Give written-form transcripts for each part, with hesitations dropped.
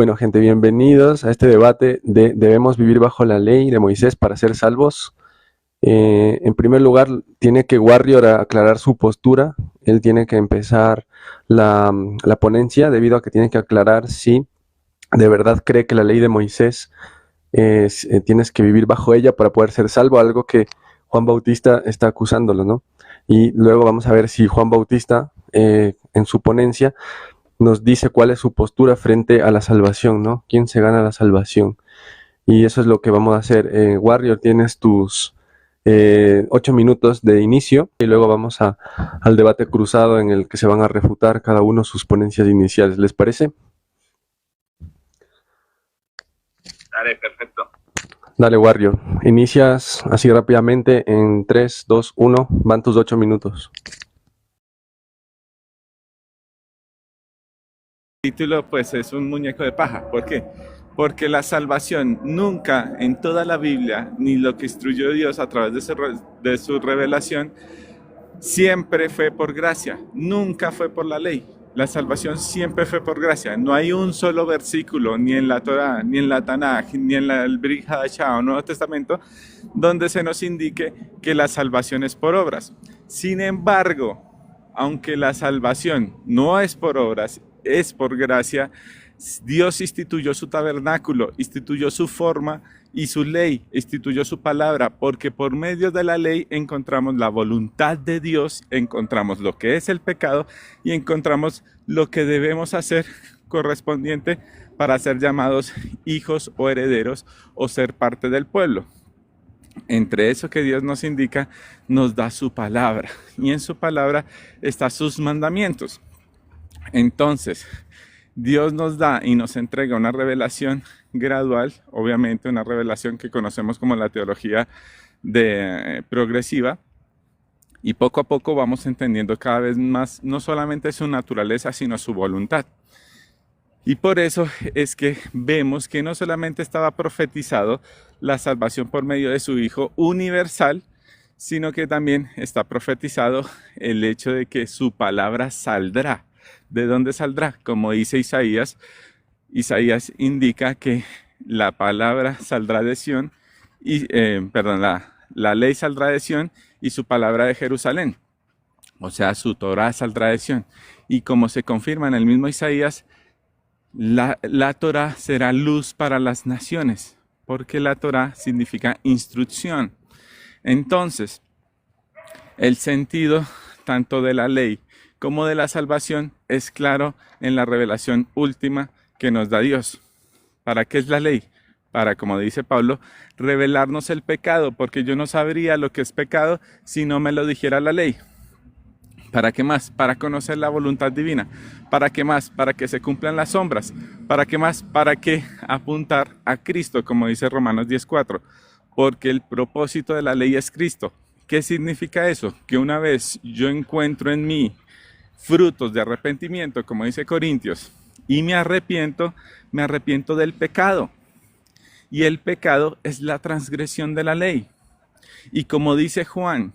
Bueno, gente, bienvenidos a este debate de ¿debemos vivir bajo la ley de Moisés para ser salvos? En primer lugar, tiene que Warrior aclarar su postura. Él tiene que empezar la ponencia debido a que tiene que aclarar si de verdad cree que la ley de Moisés tienes que vivir bajo ella para poder ser salvo, algo que Juan Bautista está acusándolo, ¿no? Y luego vamos a ver si Juan Bautista, en su ponencia, nos dice cuál es su postura frente a la salvación, ¿no? ¿Quién se gana la salvación? Y eso es lo que vamos a hacer. Warrior, tienes tus 8 minutos de inicio y luego vamos al debate cruzado en el que se van a refutar cada uno sus ponencias iniciales. ¿Les parece? Dale, perfecto. Dale, Warrior. Inicias así rápidamente en 3, 2, 1. Van tus 8 minutos. El título pues es un muñeco de paja. ¿Por qué? Porque la salvación nunca en toda la Biblia, ni lo que instruyó Dios a través de su revelación, siempre fue por gracia, nunca fue por la ley. La salvación siempre fue por gracia. No hay un solo versículo, ni en la Torá, ni en la Tanaj, ni en el Brit Hadashah o Nuevo Testamento, donde se nos indique que la salvación es por obras. Sin embargo, aunque la salvación no es por obras, es por gracia, Dios instituyó su tabernáculo, instituyó su forma y su ley, instituyó su palabra, porque por medio de la ley encontramos la voluntad de Dios, encontramos lo que es el pecado y encontramos lo que debemos hacer correspondiente para ser llamados hijos o herederos o ser parte del pueblo. Entre eso que Dios nos indica, nos da su palabra y en su palabra están sus mandamientos. Entonces, Dios nos da y nos entrega una revelación gradual, obviamente una revelación que conocemos como la teología progresiva, y poco a poco vamos entendiendo cada vez más no solamente su naturaleza, sino su voluntad. Y por eso es que vemos que no solamente estaba profetizado la salvación por medio de su Hijo universal, sino que también está profetizado el hecho de que su palabra saldrá. ¿De dónde saldrá? Como dice Isaías, Isaías indica que la palabra saldrá de Sión, la ley saldrá de Sión y su palabra de Jerusalén. O sea, su Torá saldrá de Sión. Y como se confirma en el mismo Isaías, la Torá será luz para las naciones, porque la Torá significa instrucción. Entonces, el sentido tanto de la ley como de la salvación es claro en la revelación última que nos da Dios. ¿Para qué es la ley? Para, como dice Pablo, revelarnos el pecado, porque yo no sabría lo que es pecado si no me lo dijera la ley. ¿Para qué más? Para conocer la voluntad divina. ¿Para qué más? Para que se cumplan las sombras. ¿Para qué más? Para que apuntar a Cristo, como dice Romanos 10:4. Porque el propósito de la ley es Cristo. ¿Qué significa eso? Que una vez yo encuentro en mí frutos de arrepentimiento, como dice Corintios, y me arrepiento del pecado. Y el pecado es la transgresión de la ley. Y como dice Juan,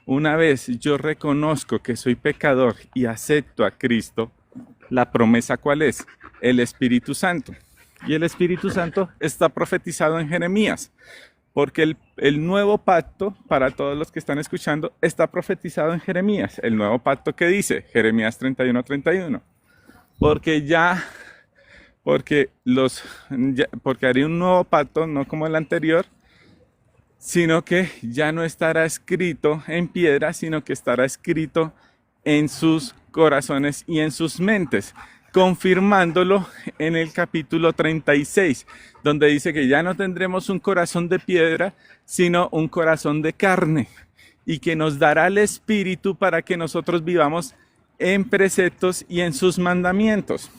una vez yo reconozco que soy pecador y acepto a Cristo, la promesa ¿cuál es? El Espíritu Santo. Y el Espíritu Santo está profetizado en Jeremías, porque el nuevo pacto, para todos los que están escuchando, está profetizado en Jeremías. El nuevo pacto que dice, Jeremías 31:31. Porque haré un nuevo pacto, no como el anterior, sino que ya no estará escrito en piedra, sino que estará escrito en sus corazones y en sus mentes, confirmándolo en el capítulo 36, donde dice que ya no tendremos un corazón de piedra, sino un corazón de carne, y que nos dará el Espíritu para que nosotros vivamos en preceptos y en sus mandamientos.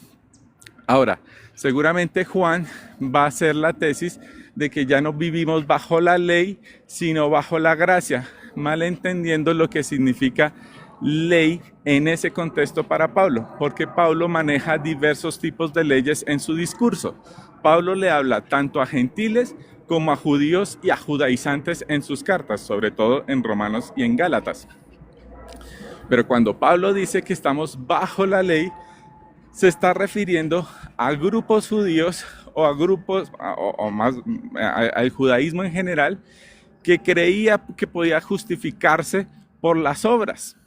Ahora, seguramente Juan va a hacer la tesis de que ya no vivimos bajo la ley, sino bajo la gracia, malentendiendo lo que significa ley en ese contexto para Pablo, porque Pablo maneja diversos tipos de leyes en su discurso. Pablo le habla tanto a gentiles como a judíos y a judaizantes en sus cartas, sobre todo en Romanos y en Gálatas. Pero cuando Pablo dice que estamos bajo la ley, se está refiriendo a grupos judíos o a grupos, o más, al judaísmo en general, que creía que podía justificarse por las obras.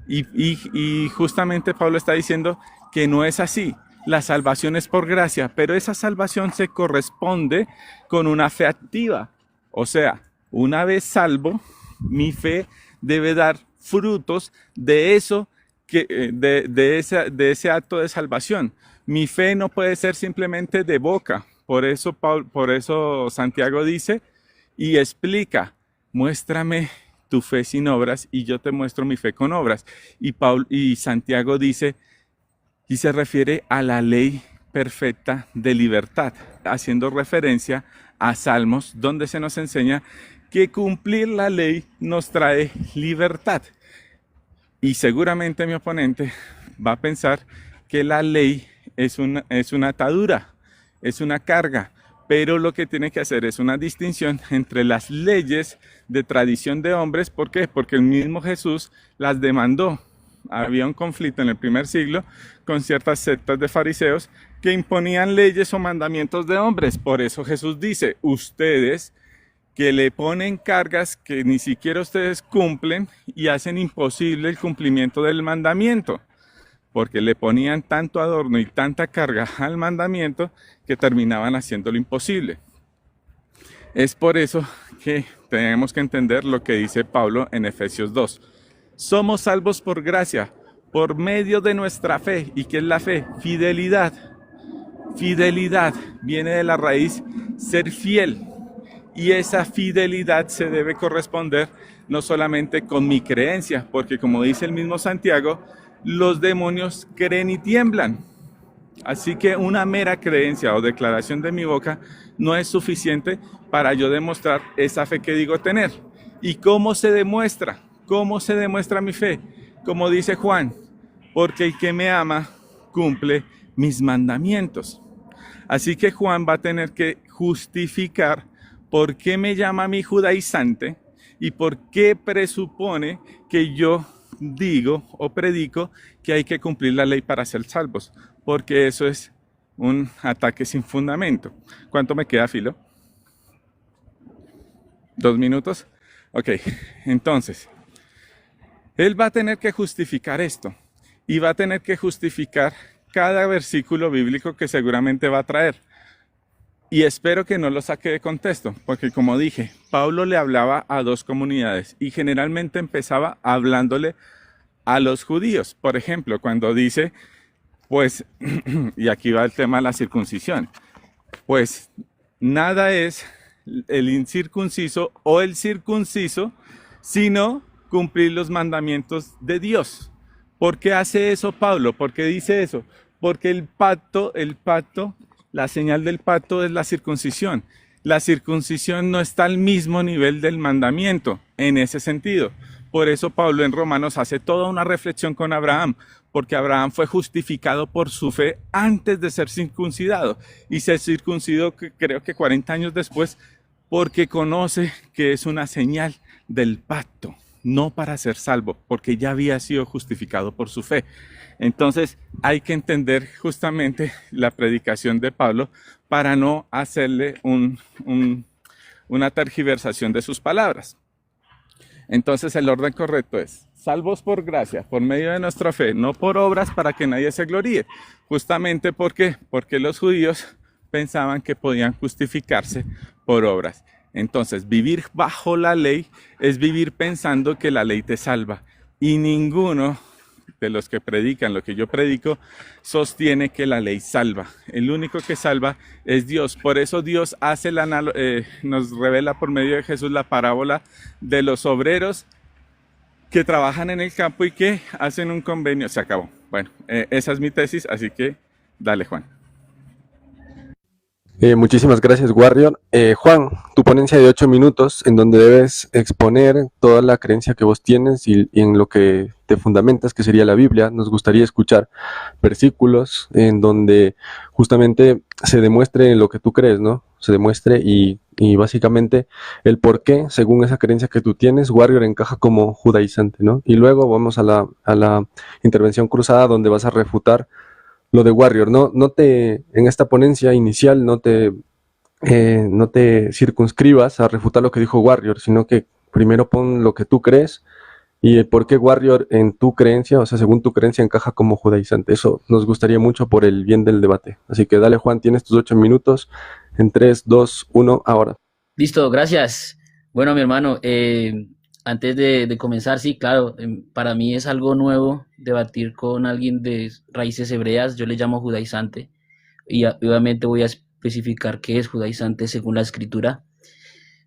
Y justamente Pablo está diciendo que no es así. La salvación es por gracia, pero esa salvación se corresponde con una fe activa. O sea, una vez salvo, mi fe debe dar frutos de eso, de ese acto de salvación. Mi fe no puede ser simplemente de boca. Por eso Santiago dice y explica, muéstrame tu fe sin obras y yo te muestro mi fe con obras. Y Santiago dice, y se refiere a la ley perfecta de libertad, haciendo referencia a Salmos, donde se nos enseña que cumplir la ley nos trae libertad. Y seguramente mi oponente va a pensar que la ley es una atadura, es una carga, pero lo que tiene que hacer es una distinción entre las leyes de tradición de hombres. ¿Por qué? Porque el mismo Jesús las demandó. Había un conflicto en el primer siglo con ciertas sectas de fariseos que imponían leyes o mandamientos de hombres. Por eso Jesús dice, ustedes que le ponen cargas que ni siquiera ustedes cumplen y hacen imposible el cumplimiento del mandamiento, porque le ponían tanto adorno y tanta carga al mandamiento que terminaban haciéndolo imposible. Es por eso que tenemos que entender lo que dice Pablo en Efesios 2. Somos salvos por gracia, por medio de nuestra fe. ¿Y qué es la fe? Fidelidad. Fidelidad viene de la raíz ser fiel. Y esa fidelidad se debe corresponder no solamente con mi creencia, porque como dice el mismo Santiago, los demonios creen y tiemblan. Así que una mera creencia o declaración de mi boca no es suficiente para yo demostrar esa fe que digo tener. ¿Y cómo se demuestra? ¿Cómo se demuestra mi fe? Como dice Juan, porque el que me ama cumple mis mandamientos. Así que Juan va a tener que justificar por qué me llama a mí judaizante y por qué presupone que yo digo o predico que hay que cumplir la ley para ser salvos, porque eso es un ataque sin fundamento. ¿Cuánto me queda, Filo? 2 minutos. Ok, entonces, él va a tener que justificar esto y va a tener que justificar cada versículo bíblico que seguramente va a traer. Y espero que no lo saque de contexto, porque como dije, Pablo le hablaba a dos comunidades y generalmente empezaba hablándole a los judíos. Por ejemplo, cuando dice, pues, y aquí va el tema de la circuncisión, pues nada es el incircunciso o el circunciso, sino cumplir los mandamientos de Dios. ¿Por qué hace eso Pablo? ¿Por qué dice eso? Porque el pacto, la señal del pacto es la circuncisión. La circuncisión no está al mismo nivel del mandamiento en ese sentido. Por eso Pablo en Romanos hace toda una reflexión con Abraham, porque Abraham fue justificado por su fe antes de ser circuncidado y se circuncidó creo que 40 años después, porque conoce que es una señal del pacto, no para ser salvo, porque ya había sido justificado por su fe. Entonces hay que entender justamente la predicación de Pablo para no hacerle una tergiversación de sus palabras. Entonces el orden correcto es, salvos por gracia, por medio de nuestra fe, no por obras para que nadie se gloríe. Justamente porque los judíos pensaban que podían justificarse por obras. Entonces vivir bajo la ley es vivir pensando que la ley te salva. Y ninguno de los que predican lo que yo predico sostiene que la ley salva. El único que salva es Dios. Por eso Dios hace nos revela por medio de Jesús la parábola de los obreros que trabajan en el campo y que hacen un convenio. Se acabó. Bueno, esa es mi tesis, así que dale, Juan. Muchísimas gracias, Warrior. Juan, tu ponencia de 8 minutos en donde debes exponer toda la creencia que vos tienes y en lo que te fundamentas, que sería la Biblia. Nos gustaría escuchar versículos en donde justamente se demuestre lo que tú crees, ¿no? Se demuestre y básicamente el por qué, según esa creencia que tú tienes, Warrior encaja como judaizante, ¿no? Y luego vamos a la intervención cruzada donde vas a refutar lo de Warrior. En esta ponencia inicial no te circunscribas a refutar lo que dijo Warrior, sino que primero pon lo que tú crees y el por qué Warrior en tu creencia, o sea, según tu creencia, encaja como judaizante. Eso nos gustaría mucho por el bien del debate. Así que dale, Juan, tienes tus 8 minutos en 3, 2, 1, ahora. Listo, gracias. Bueno, mi hermano, antes de comenzar, sí, claro, para mí es algo nuevo debatir con alguien de raíces hebreas, yo le llamo judaizante, y obviamente voy a especificar qué es judaizante según la escritura,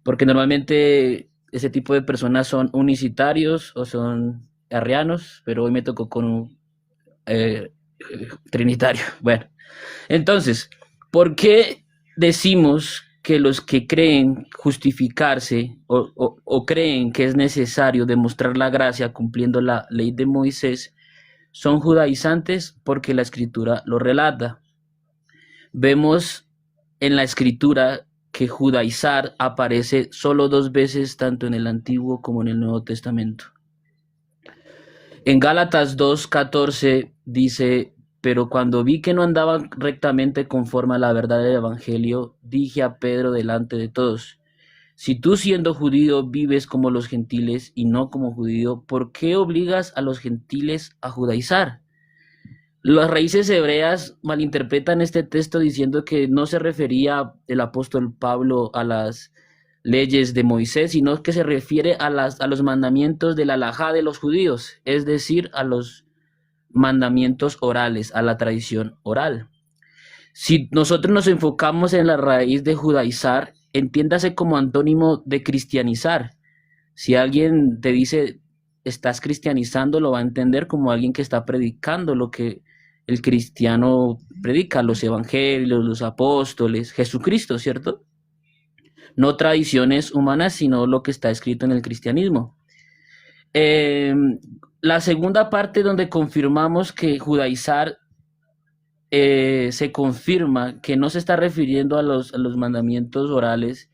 porque normalmente ese tipo de personas son unicitarios o son arrianos, pero hoy me tocó con un trinitario. Bueno, entonces, ¿por qué decimos que los que creen justificarse o creen que es necesario demostrar la gracia cumpliendo la ley de Moisés son judaizantes? Porque la escritura lo relata. Vemos en la escritura que judaizar aparece solo 2 veces, tanto en el Antiguo como en el Nuevo Testamento. En Gálatas 2:14 dice: pero cuando vi que no andaban rectamente conforme a la verdad del Evangelio, dije a Pedro delante de todos: si tú, siendo judío, vives como los gentiles y no como judío, ¿por qué obligas a los gentiles a judaizar? Las raíces hebreas malinterpretan este texto diciendo que no se refería el apóstol Pablo a las leyes de Moisés, sino que se refiere a los mandamientos de la halajá de los judíos, es decir, a los mandamientos orales, a la tradición oral. Si nosotros nos enfocamos en la raíz de judaizar, entiéndase como antónimo de cristianizar. Si alguien te dice estás cristianizando, lo va a entender como alguien que está predicando lo que el cristiano predica, los evangelios, los apóstoles, Jesucristo, ¿cierto? No tradiciones humanas, sino lo que está escrito en el cristianismo. La segunda parte donde confirmamos que judaizar se confirma que no se está refiriendo a los mandamientos orales,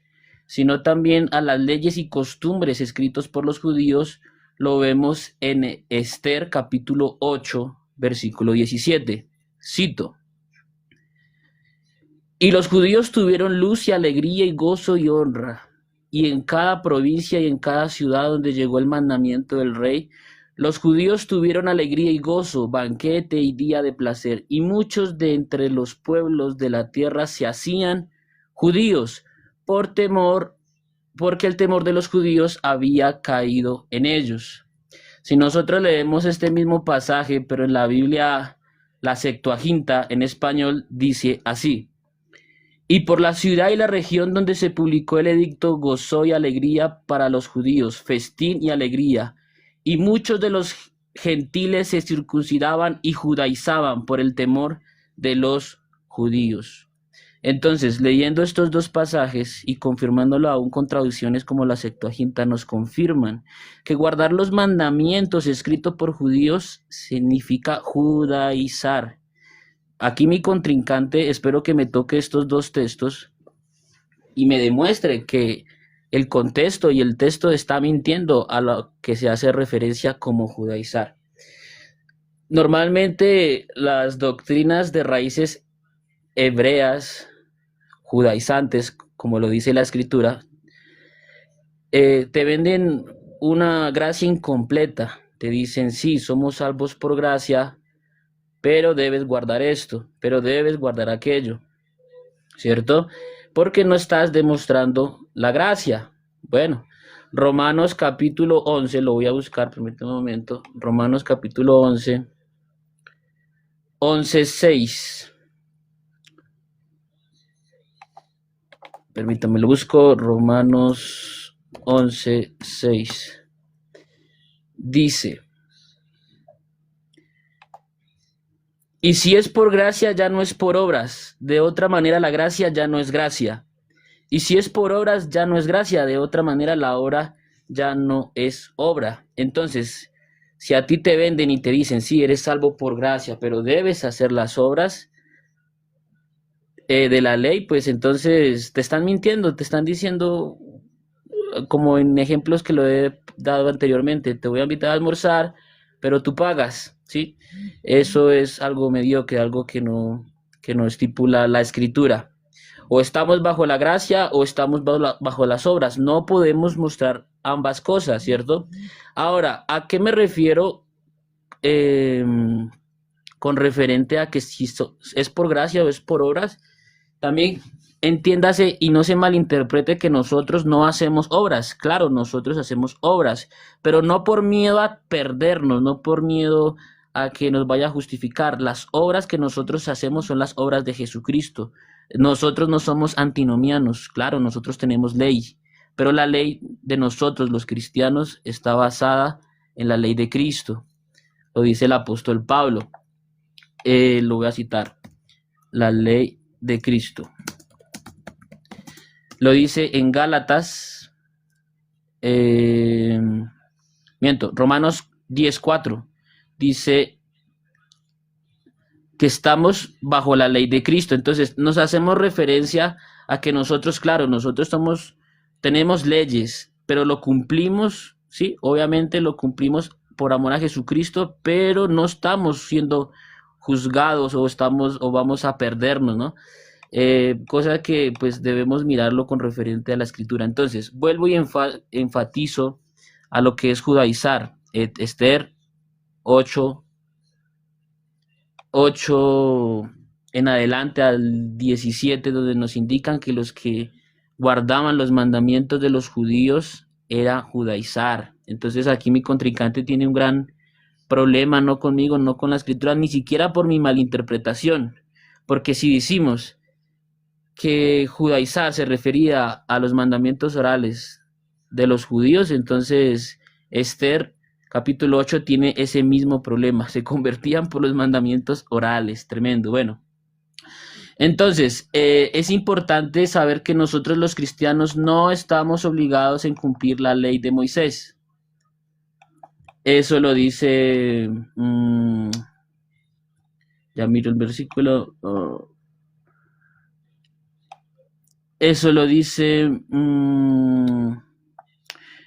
sino también a las leyes y costumbres escritos por los judíos. Lo vemos en Esther capítulo 8, versículo 17. Cito: y los judíos tuvieron luz y alegría y gozo y honra, y en cada provincia y en cada ciudad donde llegó el mandamiento del rey, los judíos tuvieron alegría y gozo, banquete y día de placer, y muchos de entre los pueblos de la tierra se hacían judíos porque el temor de los judíos había caído en ellos. Si nosotros leemos este mismo pasaje, pero en la Biblia, la Septuaginta en español dice así: y por la ciudad y la región donde se publicó el edicto, gozo y alegría para los judíos, festín y alegría. Y muchos de los gentiles se circuncidaban y judaizaban por el temor de los judíos. Entonces, leyendo estos dos pasajes y confirmándolo aún con traducciones como la Septuaginta, nos confirman que guardar los mandamientos escritos por judíos significa judaizar. Aquí mi contrincante, espero que me toque estos dos textos y me demuestre que el contexto y el texto está mintiendo a lo que se hace referencia como judaizar. Normalmente las doctrinas de raíces hebreas, judaizantes, como lo dice la escritura, te venden una gracia incompleta. Te dicen: sí, somos salvos por gracia, pero debes guardar esto, pero debes guardar aquello, ¿cierto? Porque no estás demostrando la gracia. Bueno, Romanos capítulo 11, lo voy a buscar, permítame un momento. Romanos capítulo 11, 11:6. Permítame, lo busco. Romanos 11:6. Dice: y si es por gracia, ya no es por obras. De otra manera, la gracia ya no es gracia. Y si es por obras, ya no es gracia. De otra manera, la obra ya no es obra. Entonces, si a ti te venden y te dicen: sí, eres salvo por gracia, pero debes hacer las obras de la ley, pues entonces te están mintiendo, te están diciendo, como en ejemplos que lo he dado anteriormente: te voy a invitar a almorzar, pero tú pagas. ¿sí? Eso es algo mediocre, algo que no estipula la escritura. O estamos bajo la gracia o estamos bajo las obras. No podemos mostrar ambas cosas, ¿cierto? Ahora, ¿a qué me refiero eh, con referente a que si es por gracia o es por obras? También entiéndase y no se malinterprete que nosotros no hacemos obras. Claro, nosotros hacemos obras, pero no por miedo a perdernos, no por miedo a que nos vaya a justificar. Las obras que nosotros hacemos son las obras de Jesucristo. Nosotros no somos antinomianos, claro, nosotros tenemos ley, pero la ley de nosotros, los cristianos, está basada en la ley de Cristo. Lo dice el apóstol Pablo. Lo voy a citar. La ley de Cristo. Lo dice en Gálatas, Romanos 10:4. Dice que estamos bajo la ley de Cristo. Entonces nos hacemos referencia a que nosotros, claro, nosotros tenemos leyes, pero lo cumplimos, ¿sí? Obviamente lo cumplimos por amor a Jesucristo, pero no estamos siendo juzgados o vamos a perdernos, ¿no? Cosa que pues debemos mirarlo con referente a la escritura. Entonces, vuelvo y enfatizo a lo que es judaizar. Esther 8 en adelante al 17, donde nos indican que los que guardaban los mandamientos de los judíos era judaizar. Entonces aquí mi contrincante tiene un gran problema, no conmigo, no con la escritura, ni siquiera por mi malinterpretación, porque si decimos que judaizar se refería a los mandamientos orales de los judíos, entonces Esther capítulo 8 tiene ese mismo problema, se convertían por los mandamientos orales, tremendo. Bueno, entonces es importante saber que nosotros los cristianos no estamos obligados en cumplir la ley de Moisés. Eso lo dice, ya miro el versículo, eso lo dice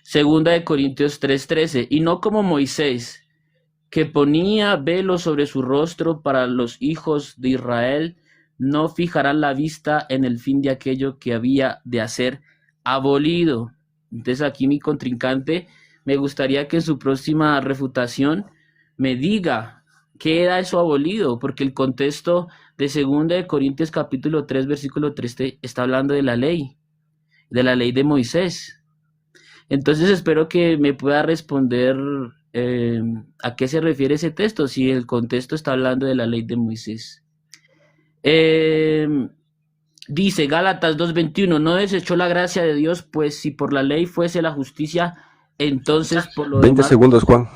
Segunda de Corintios 3:13, y no como Moisés, que ponía velo sobre su rostro para los hijos de Israel, no fijarán la vista en el fin de aquello que había de hacer abolido. Entonces aquí mi contrincante, me gustaría que en su próxima refutación me diga qué era eso abolido, porque el contexto de Segunda de Corintios capítulo 3, versículo 3 está hablando de la ley de Moisés. Entonces espero que me pueda responder a qué se refiere ese texto, si el contexto está hablando de la ley de Moisés. Dice Gálatas 2:21, no desechó la gracia de Dios, pues si por la ley fuese la justicia, entonces por lo 20 demás... segundos, Juan.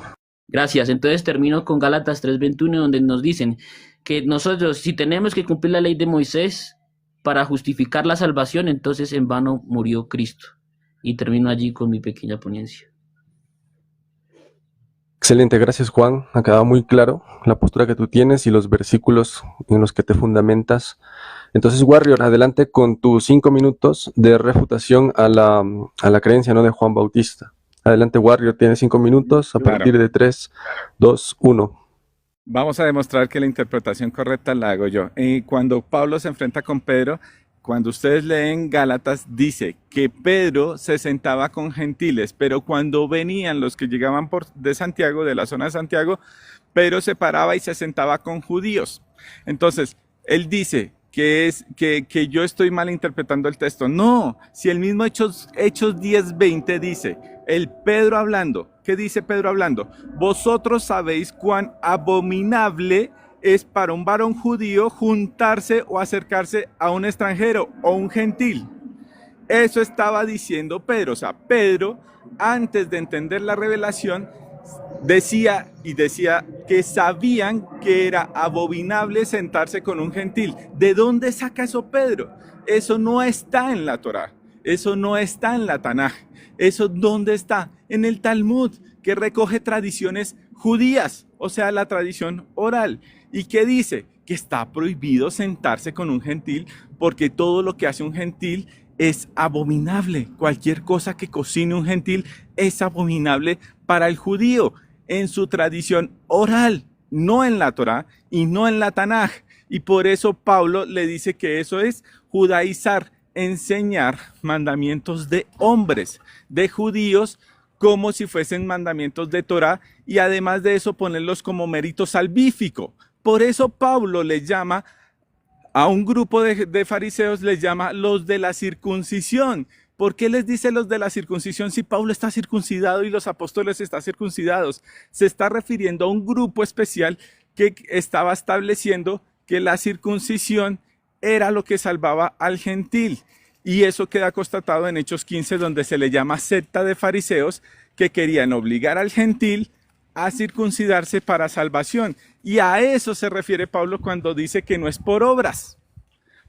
Gracias. Entonces termino con Gálatas 3:21, donde nos dicen que nosotros, si tenemos que cumplir la ley de Moisés para justificar la salvación, entonces en vano murió Cristo. Y termino allí con mi pequeña ponencia. Excelente, gracias Juan. Ha quedado muy claro la postura que tú tienes y los versículos en los que te fundamentas. Entonces, Warrior, adelante con tus 5 minutos de refutación a la creencia, ¿no?, de Juan Bautista. Adelante, Warrior, tienes 5 minutos a partir de 3, 2, 1. Vamos a demostrar que la interpretación correcta la hago yo. Cuando Pablo se enfrenta con Pedro, cuando ustedes leen Gálatas, dice que Pedro se sentaba con gentiles, pero cuando venían los que llegaban de Santiago, de la zona de Santiago, Pedro se paraba y se sentaba con judíos. Entonces, él dice que yo estoy mal interpretando el texto. No, si el mismo Hechos 10:20 dice, el Pedro hablando, ¿qué dice Pedro hablando? Vosotros sabéis cuán abominable es para un varón judío juntarse o acercarse a un extranjero o un gentil. Eso estaba diciendo Pedro. O sea, Pedro, antes de entender la revelación, decía que sabían que era abominable sentarse con un gentil. ¿De dónde saca eso Pedro? Eso no está en la Torá. Eso no está en la Tanaj. ¿Eso dónde está? En el Talmud, que recoge tradiciones judías, o sea, la tradición oral. ¿Y qué dice? Que está prohibido sentarse con un gentil porque todo lo que hace un gentil es abominable. Cualquier cosa que cocine un gentil es abominable para el judío en su tradición oral. no en la Torá y no en la Tanaj. Y por eso Pablo le dice que eso es judaizar, enseñar mandamientos de hombres, de judíos, como si fuesen mandamientos de Torá, y además de eso ponerlos como mérito salvífico. Por eso Pablo le llama a un grupo de fariseos, les llama los de la circuncisión. ¿Por qué les dice los de la circuncisión si Pablo está circuncidado y los apóstoles están circuncidados? Se está refiriendo a un grupo especial que estaba estableciendo que la circuncisión era lo que salvaba al gentil. Y eso queda constatado en Hechos 15, donde se le llama secta de fariseos que querían obligar al gentil a circuncidarse para salvación. Y a eso se refiere Pablo cuando dice que no es por obras.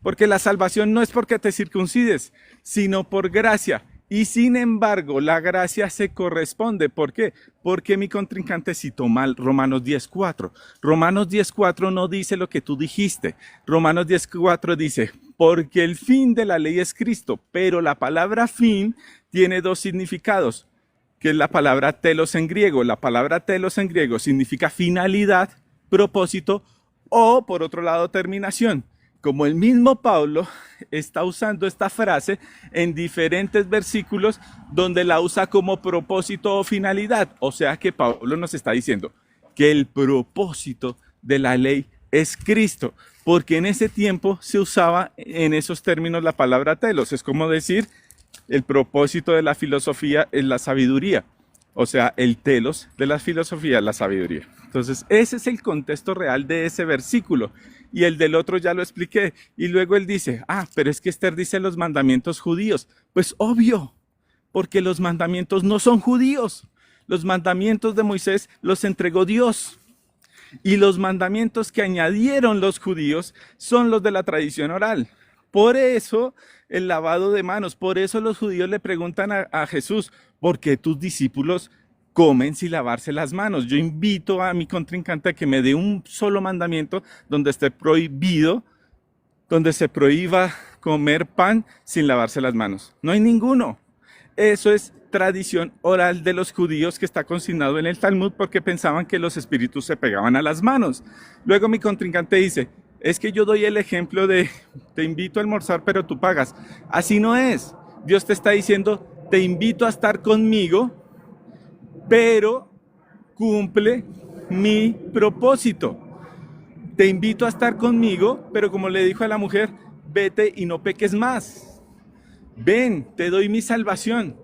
Porque la salvación no es porque te circuncides, sino por gracia. Y sin embargo, la gracia se corresponde. ¿Por qué? Porque mi contrincante citó mal Romanos 10:4. Romanos 10:4 no dice lo que tú dijiste. Romanos 10:4 dice, porque el fin de la ley es Cristo. Pero la palabra fin tiene dos significados, que es la palabra telos en griego. La palabra telos en griego significa finalidad, propósito o, por otro lado, terminación. Como el mismo Pablo está usando esta frase en diferentes versículos donde la usa como propósito o finalidad. O sea que Pablo nos está diciendo que el propósito de la ley es Cristo, porque en ese tiempo se usaba en esos términos la palabra telos. Es como decir, el propósito de la filosofía es la sabiduría. O sea, el telos de la filosofía es la sabiduría. Entonces, ese es el contexto real de ese versículo. Y el del otro ya lo expliqué. Y luego él dice, pero es que Esther dice los mandamientos judíos. Pues obvio, porque los mandamientos no son judíos. Los mandamientos de Moisés los entregó Dios. Y los mandamientos que añadieron los judíos son los de la tradición oral. Por eso el lavado de manos, por eso los judíos le preguntan a Jesús, ¿por qué tus discípulos comen sin lavarse las manos? Yo invito a mi contrincante a que me dé un solo mandamiento donde esté prohibido, donde se prohíba comer pan sin lavarse las manos. No hay ninguno. Eso es tradición oral de los judíos que está consignado en el Talmud porque pensaban que los espíritus se pegaban a las manos. Luego mi contrincante dice, es que yo doy el ejemplo de te invito a almorzar pero tú pagas. Así no es. Dios te está diciendo, te invito a estar conmigo, pero cumple mi propósito. Te invito a estar conmigo, pero como le dijo a la mujer, vete y no peques más. Ven, te doy mi salvación,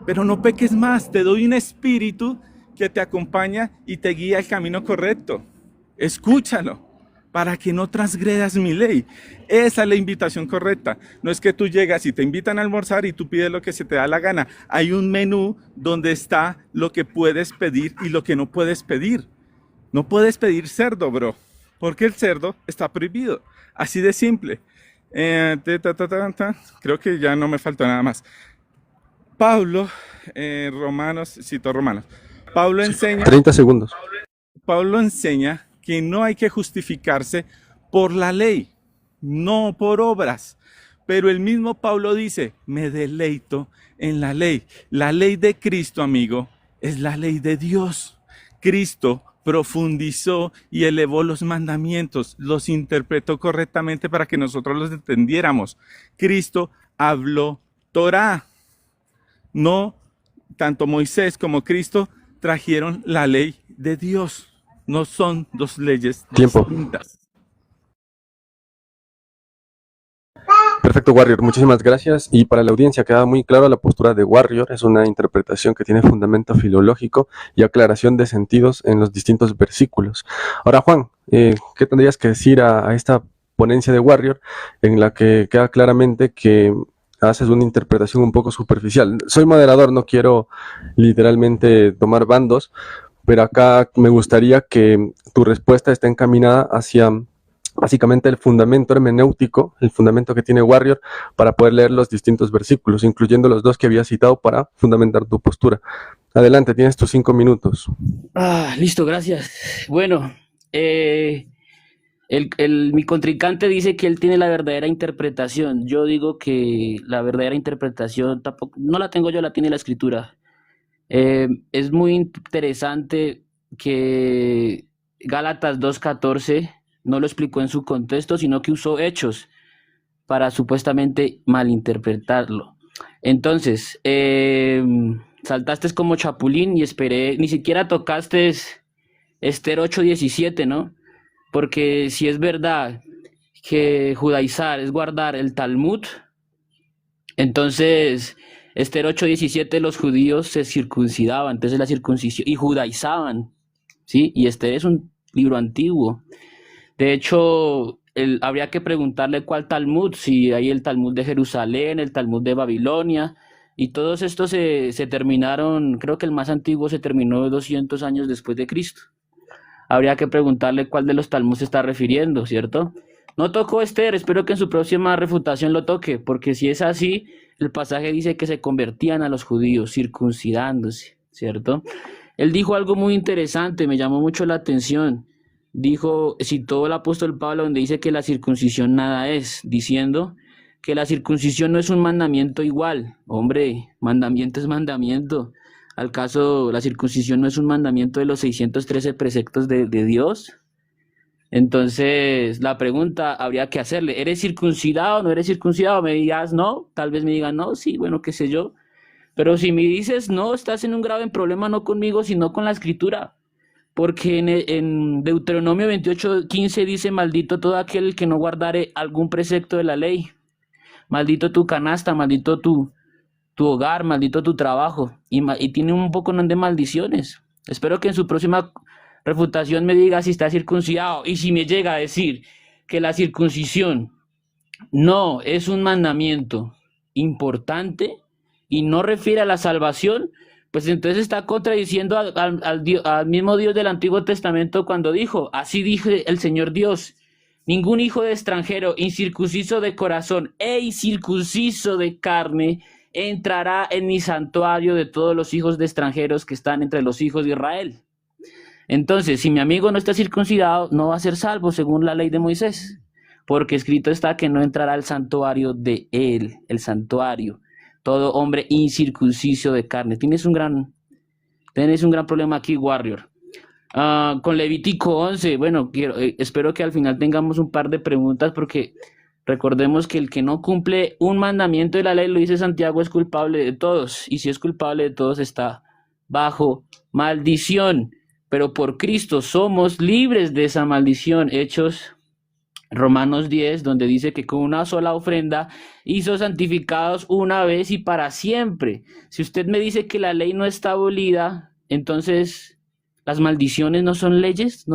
pero no peques más. Te doy un espíritu que te acompaña y te guía al camino correcto. Escúchalo, para que no transgredas mi ley. Esa es la invitación correcta. No es que tú llegas y te invitan a almorzar y tú pides lo que se te da la gana. Hay un menú donde está lo que puedes pedir y lo que no puedes pedir. No puedes pedir cerdo, bro, porque el cerdo está prohibido. Así de simple. Creo que ya no me faltó nada más. Pablo, cito Romanos. Pablo enseña. 30 segundos. Pablo enseña que no hay que justificarse por la ley, no por obras. Pero el mismo Pablo dice, me deleito en la ley. La ley de Cristo, amigo, es la ley de Dios. Cristo profundizó y elevó los mandamientos, los interpretó correctamente para que nosotros los entendiéramos. Cristo habló Torá. No, tanto Moisés como Cristo trajeron la ley de Dios. No son dos leyes distintas. Perfecto, Warrior. Muchísimas gracias. Y para la audiencia queda muy claro la postura de Warrior. Es una interpretación que tiene fundamento filológico y aclaración de sentidos en los distintos versículos. Ahora, Juan, ¿qué tendrías que decir a esta ponencia de Warrior en la que queda claramente que haces una interpretación un poco superficial? Soy moderador, no quiero literalmente tomar bandos, pero acá me gustaría que tu respuesta esté encaminada hacia básicamente el fundamento hermenéutico, el fundamento que tiene Warrior para poder leer los distintos versículos, incluyendo los dos que había citado para fundamentar tu postura. Adelante, tienes tus 5 minutos. Listo, gracias. Bueno, mi contrincante dice que él tiene la verdadera interpretación. Yo digo que la verdadera interpretación tampoco, no la tengo yo, la tiene la escritura. Es muy interesante que Gálatas 2:14 no lo explicó en su contexto, sino que usó hechos para supuestamente malinterpretarlo. Entonces, saltaste como chapulín y esperé, ni siquiera tocaste Esther 8:17, ¿no? Porque si es verdad que judaizar es guardar el Talmud, entonces Esther 8:17 los judíos se circuncidaban, entonces la circuncisión, y judaizaban, ¿sí? Y Esther es un libro antiguo. De hecho, habría que preguntarle cuál Talmud, si hay el Talmud de Jerusalén, el Talmud de Babilonia, y todos estos se terminaron, creo que el más antiguo se terminó 200 años después de Cristo. Habría que preguntarle cuál de los Talmud se está refiriendo, ¿cierto? No tocó Esther, espero que en su próxima refutación lo toque, porque si es así, el pasaje dice que se convertían a los judíos, circuncidándose, ¿cierto? Él dijo algo muy interesante, me llamó mucho la atención. Dijo, citó el apóstol Pablo donde dice que la circuncisión nada es, diciendo que la circuncisión no es un mandamiento igual. Hombre, mandamiento es mandamiento. ¿Al caso la circuncisión no es un mandamiento de los 613 preceptos de Dios? Entonces, la pregunta habría que hacerle, ¿eres circuncidado o no eres circuncidado? Me digas no, tal vez me digan no, sí, bueno, qué sé yo. Pero si me dices no, estás en un grave problema no conmigo, sino con la escritura. Porque en Deuteronomio 28:15 dice, maldito todo aquel que no guardare algún precepto de la ley. Maldito tu canasta, maldito tu hogar, maldito tu trabajo. Y tiene un poco de maldiciones. Espero que en su próxima refutación me diga si está circuncidado. Y si me llega a decir que la circuncisión no es un mandamiento importante y no refiere a la salvación, pues entonces está contradiciendo al mismo Dios del Antiguo Testamento cuando dijo, así dice el Señor Dios, ningún hijo de extranjero incircunciso de corazón e incircunciso de carne entrará en mi santuario de todos los hijos de extranjeros que están entre los hijos de Israel. Entonces, si mi amigo no está circuncidado, no va a ser salvo según la ley de Moisés, porque escrito está que no entrará al santuario de él, el santuario. Todo hombre incircunciso de carne. Tienes un gran problema aquí, Warrior. Con Levítico 11, bueno, espero que al final tengamos un par de preguntas porque recordemos que el que no cumple un mandamiento de la ley, lo dice Santiago, es culpable de todos. Y si es culpable de todos, está bajo maldición. Pero por Cristo somos libres de esa maldición. Hechos Romanos 10, donde dice que con una sola ofrenda hizo santificados una vez y para siempre. Si usted me dice que la ley no está abolida, entonces las maldiciones no son leyes,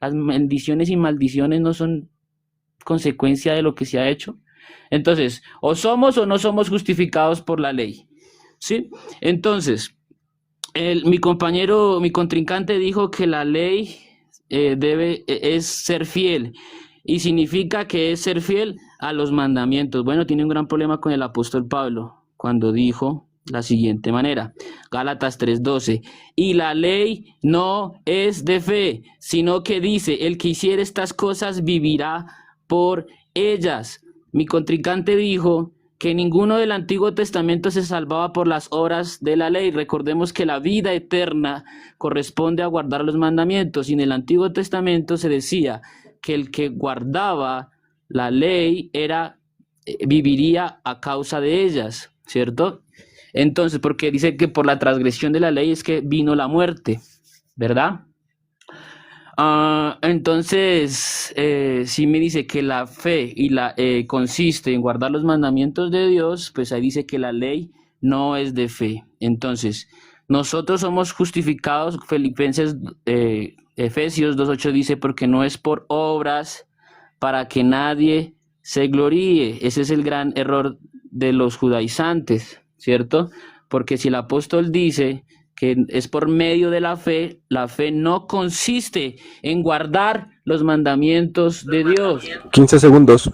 las bendiciones y maldiciones no son consecuencia de lo que se ha hecho. Entonces, o somos o no somos justificados por la ley, ¿sí? Entonces, mi contrincante dijo que la ley es ser fiel y significa que es ser fiel a los mandamientos. Bueno, tiene un gran problema con el apóstol Pablo cuando dijo la siguiente manera, Gálatas 3:12, y la ley no es de fe, sino que dice, el que hiciere estas cosas vivirá por ellas. Mi contrincante dijo que ninguno del Antiguo Testamento se salvaba por las obras de la ley. Recordemos que la vida eterna corresponde a guardar los mandamientos, y en el Antiguo Testamento se decía que el que guardaba la ley viviría a causa de ellas, ¿cierto? Entonces, porque dice que por la transgresión de la ley es que vino la muerte, ¿verdad? Entonces, si me dice que la fe consiste en guardar los mandamientos de Dios, pues ahí dice que la ley no es de fe. Entonces, nosotros somos justificados, Efesios 2:8 dice, porque no es por obras para que nadie se gloríe. Ese es el gran error de los judaizantes, ¿cierto? Porque si el apóstol dice que es por medio de la fe no consiste en guardar los mandamientos de Dios. 15 segundos.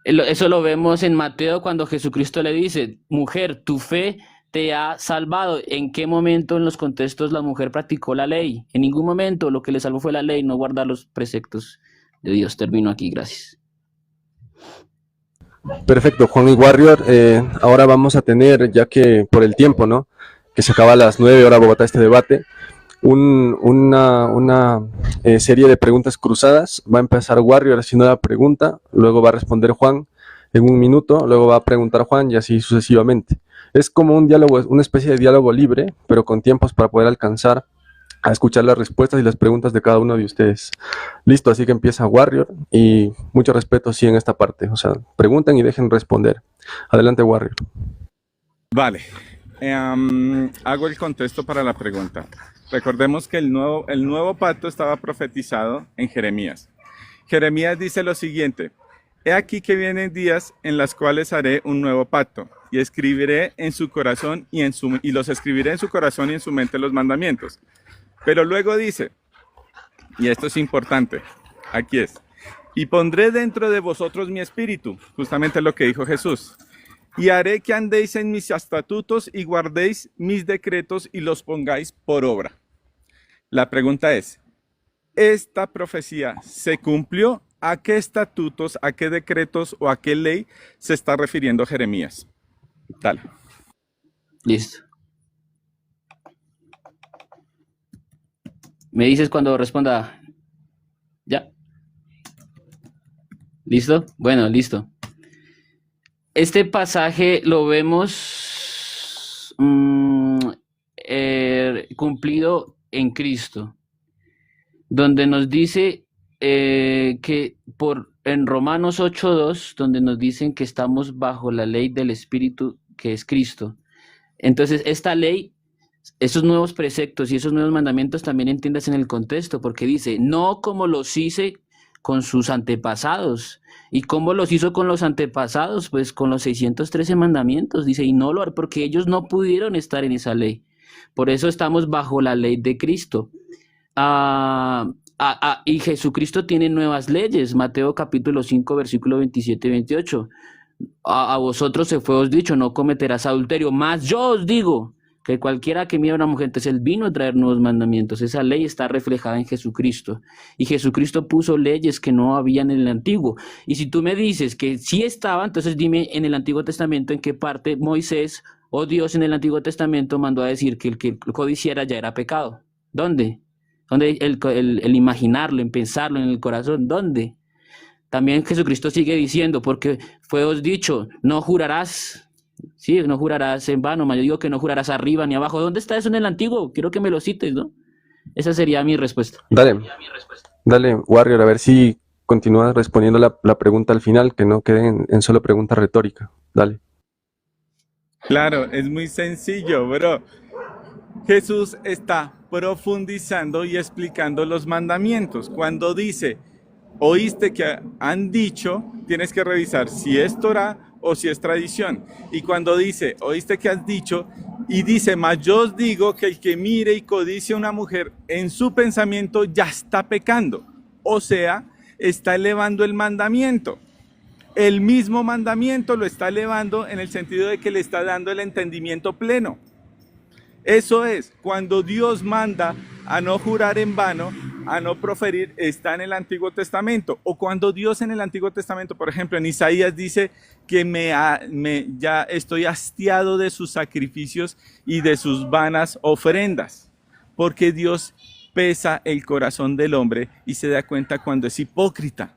Eso lo vemos en Mateo cuando Jesucristo le dice, mujer, tu fe te ha salvado. ¿En qué momento en los contextos la mujer practicó la ley? En ningún momento. Lo que le salvó fue la ley, no guardar los preceptos de Dios. Termino aquí, gracias. Perfecto, Juan y Warrior. Ahora vamos a tener, ya que por el tiempo, ¿no? Que se acaba a las 9 horas Bogotá este debate, una serie de preguntas cruzadas. Va a empezar Warrior haciendo la pregunta, luego va a responder Juan en un minuto, luego va a preguntar Juan y así sucesivamente. Es como un diálogo, una especie de diálogo libre, pero con tiempos para poder alcanzar a escuchar las respuestas y las preguntas de cada uno de ustedes. Listo, así que empieza Warrior y mucho respeto sí en esta parte. O sea, pregunten y dejen responder. Adelante, Warrior. Vale. Hago el contexto para la pregunta. Recordemos que el nuevo pacto estaba profetizado en Jeremías. Jeremías dice lo siguiente: he aquí que vienen días en los cuales haré un nuevo pacto y escribiré en su corazón y los escribiré en su corazón y en su mente los mandamientos. Pero luego dice, y esto es importante, aquí es: y pondré dentro de vosotros mi espíritu, justamente lo que dijo Jesús, y haré que andéis en mis estatutos y guardéis mis decretos y los pongáis por obra. La pregunta es, ¿esta profecía se cumplió? ¿A qué estatutos, a qué decretos o a qué ley se está refiriendo Jeremías? Dale. Listo. Me dices cuando responda. ¿Ya? ¿Listo? Bueno, listo. Este pasaje lo vemos cumplido en Cristo, donde nos dice que en Romanos 8:2, donde nos dicen que estamos bajo la ley del Espíritu que es Cristo. Entonces, esta ley, esos nuevos preceptos y esos nuevos mandamientos también entiendas en el contexto, porque dice, no como los hice con sus antepasados. ¿Y cómo los hizo con los antepasados? Pues con los 613 mandamientos, dice, y no lo haré porque ellos no pudieron estar en esa ley. Por eso estamos bajo la ley de Cristo. Y Jesucristo tiene nuevas leyes. Mateo capítulo 5, versículo 27 y 28. A vosotros se fue os dicho, no cometerás adulterio, mas yo os digo que cualquiera que mire a una mujer, entonces él vino a traer nuevos mandamientos. Esa ley está reflejada en Jesucristo. Y Jesucristo puso leyes que no habían en el Antiguo. Y si tú me dices que sí estaba, entonces dime en el Antiguo Testamento en qué parte Moisés o Dios en el Antiguo Testamento mandó a decir que el que codiciara ya era pecado. ¿Dónde? ¿Dónde el imaginarlo, en pensarlo en el corazón? ¿Dónde? También Jesucristo sigue diciendo, porque fue os dicho, no jurarás. Sí, no jurarás en vano, yo digo que no jurarás arriba ni abajo. ¿Dónde está eso en el Antiguo? Quiero que me lo cites, ¿no? Esa sería mi respuesta. Dale, Warrior, a ver si continúas respondiendo la pregunta al final, que no quede en solo pregunta retórica. Dale. Claro, es muy sencillo, bro. Jesús está profundizando y explicando los mandamientos. Cuando dice, oíste que han dicho, tienes que revisar si es Torah o si es tradición. Y cuando dice, oíste que has dicho, y dice, mas yo os digo que el que mire y codicie a una mujer en su pensamiento ya está pecando. O sea, está elevando el mandamiento. El mismo mandamiento lo está elevando en el sentido de que le está dando el entendimiento pleno. Eso es, cuando Dios manda a no jurar en vano, a no proferir, está en el Antiguo Testamento. O cuando Dios en el Antiguo Testamento, por ejemplo, en Isaías dice que ya estoy hastiado de sus sacrificios y de sus vanas ofrendas. Porque Dios pesa el corazón del hombre y se da cuenta cuando es hipócrita,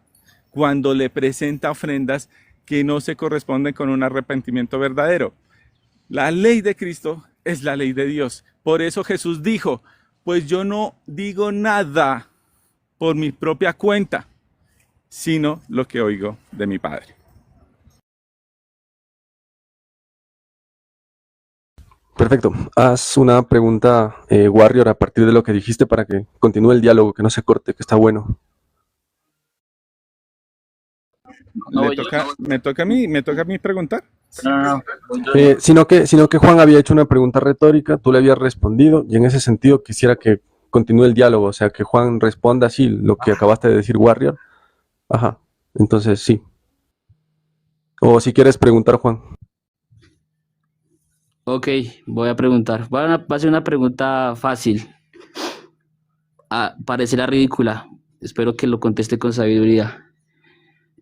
cuando le presenta ofrendas que no se corresponden con un arrepentimiento verdadero. La ley de Cristo es la ley de Dios. Por eso Jesús dijo, pues yo no digo nada por mi propia cuenta, sino lo que oigo de mi Padre. Perfecto. Haz una pregunta, Warrior, a partir de lo que dijiste para que continúe el diálogo, que no se corte, que está bueno. ¿Me toca a mí preguntar? No. Sino que Juan había hecho una pregunta retórica, tú le habías respondido, y en ese sentido quisiera que continúe el diálogo, o sea, que Juan responda así lo que acabaste de decir, Warrior. Ajá, entonces sí. O si quieres preguntar, Juan. Ok, voy a preguntar. Va a ser una pregunta fácil. Parecerá ridícula. Espero que lo conteste con sabiduría.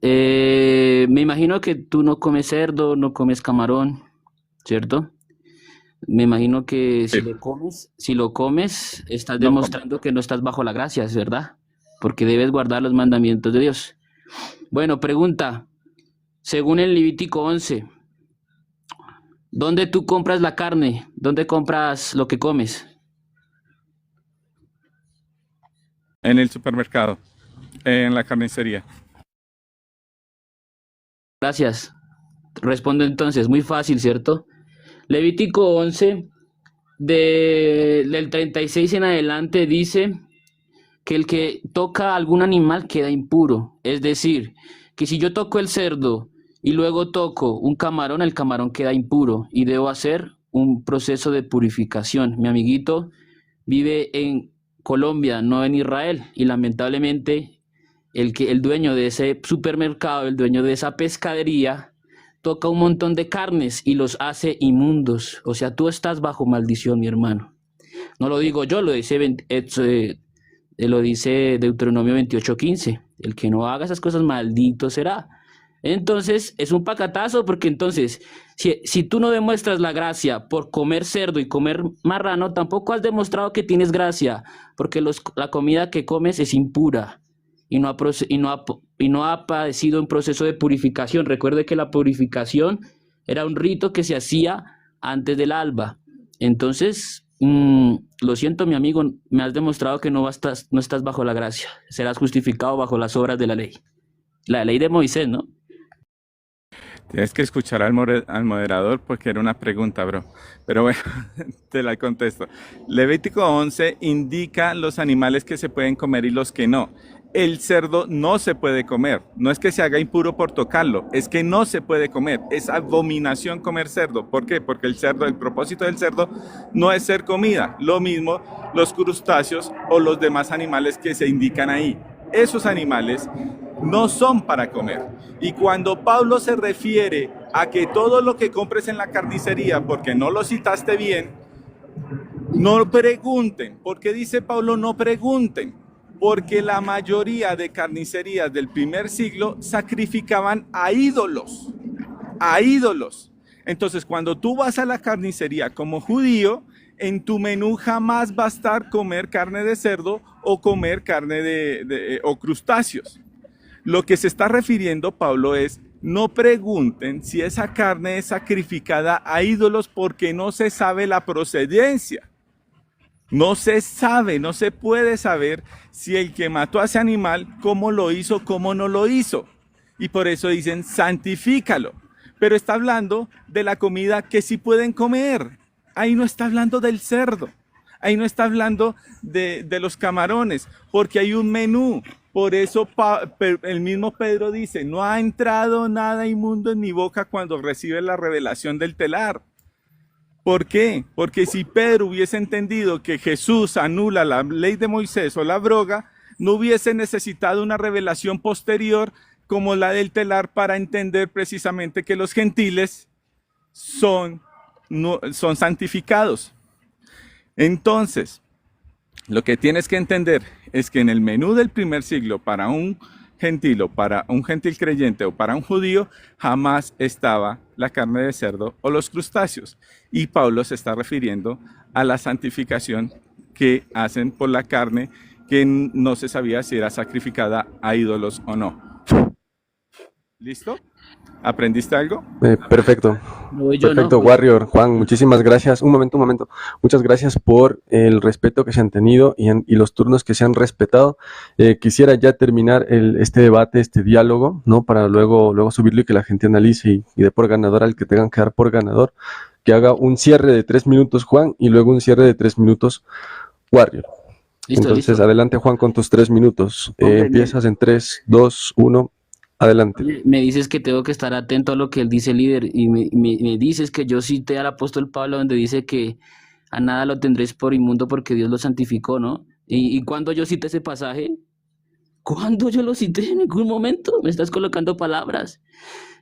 Me imagino que tú no comes cerdo, no comes camarón, ¿cierto? Me imagino que Sí, si lo comes, estás no como. demostrando que no estás bajo la gracia, ¿es verdad? Porque debes guardar los mandamientos de Dios. Bueno, pregunta, según el Levítico 11, ¿dónde tú compras la carne? ¿Dónde compras lo que comes? En el supermercado, en la carnicería. Gracias. Respondo entonces, muy fácil, ¿cierto? Levítico 11, del 36 en adelante, dice que el que toca algún animal queda impuro. Es decir, que si yo toco el cerdo y luego toco un camarón, el camarón queda impuro y debo hacer un proceso de purificación. Mi amiguito vive en Colombia, no en Israel, y lamentablemente el dueño de ese supermercado, el dueño de esa pescadería, toca un montón de carnes y los hace inmundos. O sea, tú estás bajo maldición, mi hermano. No lo digo yo, lo dice Deuteronomio 28:15. El que no haga esas cosas, maldito será. Entonces, es un pacatazo porque entonces, si tú no demuestras la gracia por comer cerdo y comer marrano, tampoco has demostrado que tienes gracia, porque la comida que comes es impura y no ha padecido un proceso de purificación. Recuerde que la purificación era un rito que se hacía antes del alba. Entonces, lo siento, mi amigo, me has demostrado que no estás bajo la gracia. Serás justificado bajo las obras de la ley. La ley de Moisés, ¿no? Tienes que escuchar al moderador porque era una pregunta, bro. Pero bueno, te la contesto. Levítico 11 indica los animales que se pueden comer y los que no. El cerdo no se puede comer. No es que se haga impuro por tocarlo, es que no se puede comer. Es abominación comer cerdo. ¿Por qué? Porque el propósito del cerdo no es ser comida. Lo mismo los crustáceos o los demás animales que se indican ahí. Esos animales no son para comer. Y cuando Pablo se refiere a que todo lo que compres en la carnicería, porque no lo citaste bien, no pregunten. ¿Por qué dice Pablo no pregunten? Porque la mayoría de carnicerías del primer siglo sacrificaban a ídolos. A ídolos. Entonces, cuando tú vas a la carnicería como judío, en tu menú jamás va a estar comer carne de cerdo o comer carne o crustáceos. Lo que se está refiriendo Pablo es, no pregunten si esa carne es sacrificada a ídolos porque no se sabe la procedencia. No se sabe, no se puede saber si el que mató a ese animal, cómo lo hizo, cómo no lo hizo. Y por eso dicen, santifícalo. Pero está hablando de la comida que sí pueden comer. Ahí no está hablando del cerdo. Ahí no está hablando de los camarones, porque hay un menú. Por eso el mismo Pedro dice, no ha entrado nada inmundo en mi boca cuando recibe la revelación del telar. ¿Por qué? Porque si Pedro hubiese entendido que Jesús anula la ley de Moisés o la abroga, no hubiese necesitado una revelación posterior como la del telar para entender precisamente que los gentiles son santificados. Entonces, lo que tienes que entender es que en el menú del primer siglo para un gentil o para un gentil creyente o para un judío jamás estaba la carne de cerdo o los crustáceos. Y Pablo se está refiriendo a la santificación que hacen por la carne que no se sabía si era sacrificada a ídolos o no. ¿Listo? ¿Aprendiste algo? Perfecto. No voy yo, ¿no? Perfecto, Warrior. Juan, muchísimas gracias. Un momento. Muchas gracias por el respeto que se han tenido y los turnos que se han respetado. Quisiera ya terminar este debate, este diálogo, ¿no? Para luego subirlo y que la gente analice y dé por ganador al que tengan que dar por ganador. Que haga un cierre de 3 minutos, Juan, y luego un cierre de 3 minutos, Warrior. Listo, Entonces, listo. adelante, Juan, con tus 3 minutos. Hombre, Empiezas en 3, 2, 1. Adelante. me dices que tengo que estar atento a lo que él dice, líder, y me dices que yo cité al apóstol Pablo donde dice que a nada lo tendréis por inmundo porque Dios lo santificó, ¿no? ¿Y cuándo yo cité ese pasaje? ¿Cuándo yo lo cité? En ningún momento. Me estás colocando palabras.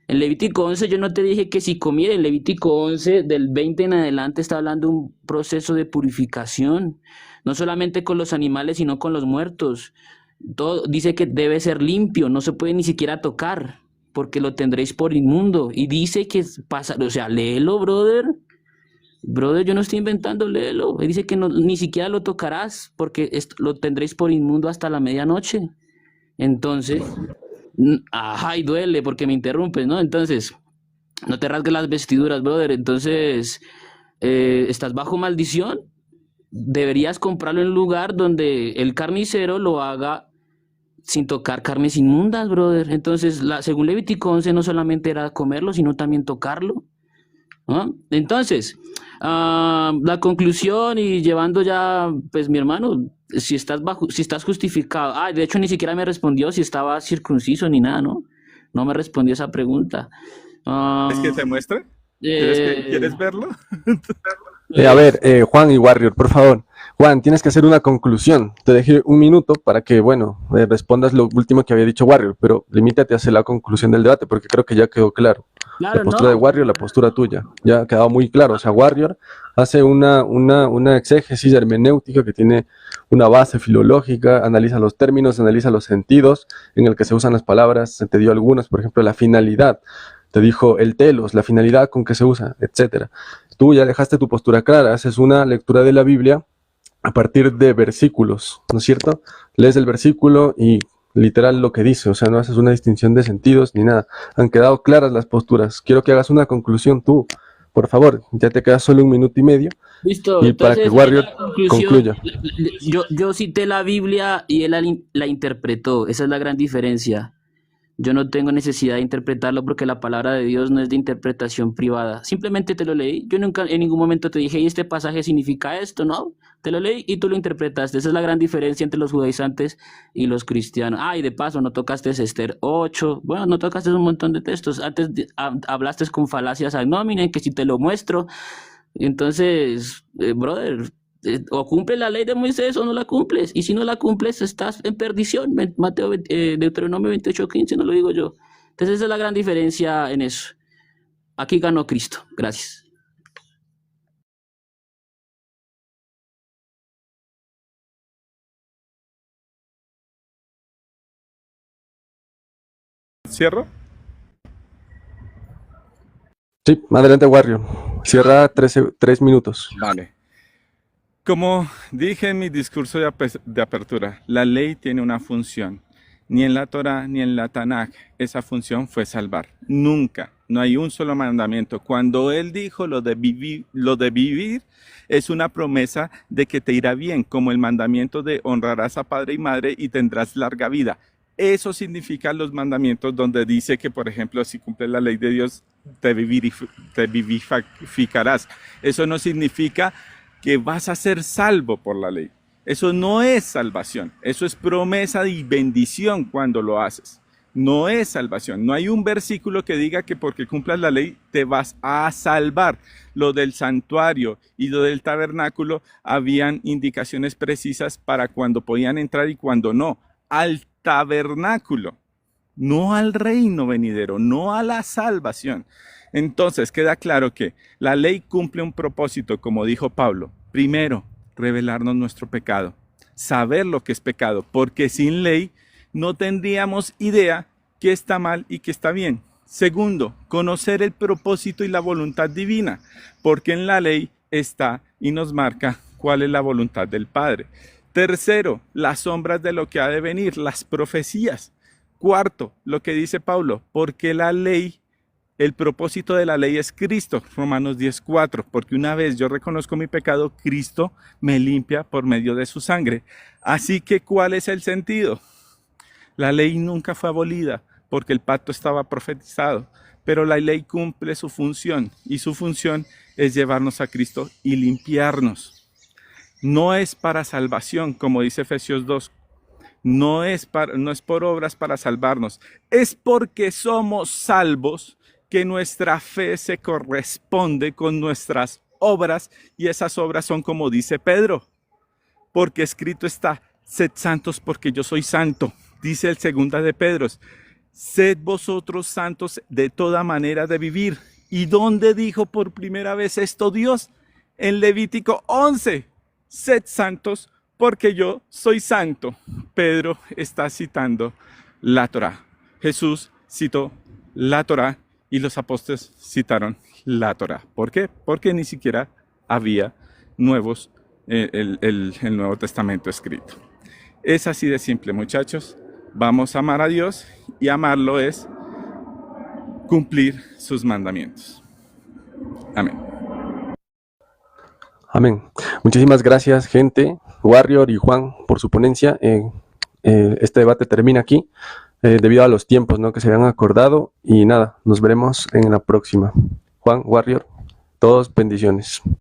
En Levítico 11 yo no te dije que si comiera. En Levítico 11 del 20 en adelante está hablando de un proceso de purificación. No solamente con los animales, sino con los muertos. Todo dice que debe ser limpio, no se puede ni siquiera tocar, porque lo tendréis por inmundo. Y dice que pasa, o sea, léelo, brother. Brother, yo no estoy inventando, léelo. Él dice que ni siquiera lo tocarás porque lo tendréis por inmundo hasta la medianoche. Entonces, ajá, y duele porque me interrumpes, ¿no? Entonces, no te rasgues las vestiduras, brother. Entonces, estás bajo maldición. Deberías comprarlo en un lugar donde el carnicero lo haga sin tocar carnes inmundas, brother. Entonces, según Levítico 11, no solamente era comerlo, sino también tocarlo. ¿No? Entonces, la conclusión y llevando ya, pues mi hermano, si estás justificado, de hecho ni siquiera me respondió si estaba circunciso ni nada, ¿no? No me respondió esa pregunta. ¿Es que Ah, te muestre? eh, ¿Quieres verlo? A ver, Juan y Warrior, por favor. Juan, tienes que hacer una conclusión. Te dejé un minuto para que, bueno, respondas lo último que había dicho Warrior, pero limítate a hacer la conclusión del debate porque creo que ya quedó claro. La claro, postura de no. Warrior, la postura tuya. Ya ha quedado muy claro. O sea, Warrior hace una exégesis hermenéutica que tiene una base filológica, analiza los términos, analiza los sentidos en el que se usan las palabras. Se te dio algunas, por ejemplo, la finalidad. Te dijo el telos, la finalidad con que se usa, etcétera. Tú ya dejaste tu postura clara, haces una lectura de la Biblia a partir de versículos, ¿no es cierto? Lees el versículo y literal lo que dice, o sea, no haces una distinción de sentidos ni nada. Han quedado claras las posturas. Quiero que hagas una conclusión tú, por favor. Ya te queda solo un minuto y medio Listo, y para que entonces Warrior la conclusión, concluya. yo cité la Biblia y él la interpretó, esa es la gran diferencia. Yo no tengo necesidad de interpretarlo porque la palabra de Dios no es de interpretación privada. Simplemente te lo leí. Yo nunca en ningún momento te dije, y este pasaje significa esto, ¿no? Te lo leí y tú lo interpretaste. Esa es la gran diferencia entre los judaizantes y los cristianos. Y de paso, no tocaste Esther 8. Bueno, no tocaste un montón de textos. Antes hablaste con falacias ad nominem, que si te lo muestro. Entonces, brother, o cumple la ley de Moisés o no la cumples. Y si no la cumples, estás en perdición. Deuteronomio 28:15, no lo digo yo. Entonces esa es la gran diferencia en eso. Aquí ganó Cristo. Gracias. ¿Cierro? Sí, adelante Warrior. Cierra 3 minutos. Vale. Como dije en mi discurso de apertura, la ley tiene una función. Ni en la Torá ni en la Tanaj esa función fue salvar. Nunca. No hay un solo mandamiento. Cuando él dijo lo de vivir es una promesa de que te irá bien, como el mandamiento de honrarás a padre y madre y tendrás larga vida. Eso significa los mandamientos donde dice que, por ejemplo, si cumples la ley de Dios, te vivificarás. Eso no significa que vas a ser salvo por la ley. Eso no es salvación, eso es promesa y bendición cuando lo haces. No es salvación, no hay un versículo que diga que porque cumplas la ley te vas a salvar. Lo del santuario y lo del tabernáculo habían indicaciones precisas para cuando podían entrar y cuando no. Al tabernáculo, no al reino venidero, no a la salvación. Entonces queda claro que la ley cumple un propósito, como dijo Pablo. Primero, revelarnos nuestro pecado, saber lo que es pecado, porque sin ley no tendríamos idea qué está mal y qué está bien. Segundo, conocer el propósito y la voluntad divina, porque en la ley está y nos marca cuál es la voluntad del Padre. Tercero, las sombras de lo que ha de venir, las profecías. Cuarto, lo que dice Pablo, porque la ley, el propósito de la ley es Cristo, Romanos 10:4, porque una vez yo reconozco mi pecado, Cristo me limpia por medio de su sangre. Así que, ¿cuál es el sentido? La ley nunca fue abolida porque el pacto estaba profetizado, pero la ley cumple su función y su función es llevarnos a Cristo y limpiarnos. No es para salvación, como dice Efesios 2. No es por obras para salvarnos, es porque somos salvos que nuestra fe se corresponde con nuestras obras y esas obras son como dice Pedro, porque escrito está, sed santos porque yo soy santo, dice el segunda de Pedro, sed vosotros santos de toda manera de vivir. ¿Y dónde dijo por primera vez esto Dios? En Levítico 11, sed santos porque yo soy santo. Pedro está citando la Torá. Jesús citó la Torá y los apóstoles citaron la Torá. ¿Por qué? Porque ni siquiera había el Nuevo Testamento escrito. Es así de simple, muchachos. Vamos a amar a Dios, y amarlo es cumplir sus mandamientos. Amén. Amén. Muchísimas gracias, gente, Warrior y Juan, por su ponencia. Este debate termina aquí, debido a los tiempos, ¿no?, que se habían acordado. Y nada, nos veremos en la próxima. Juan, Warrior, todos bendiciones.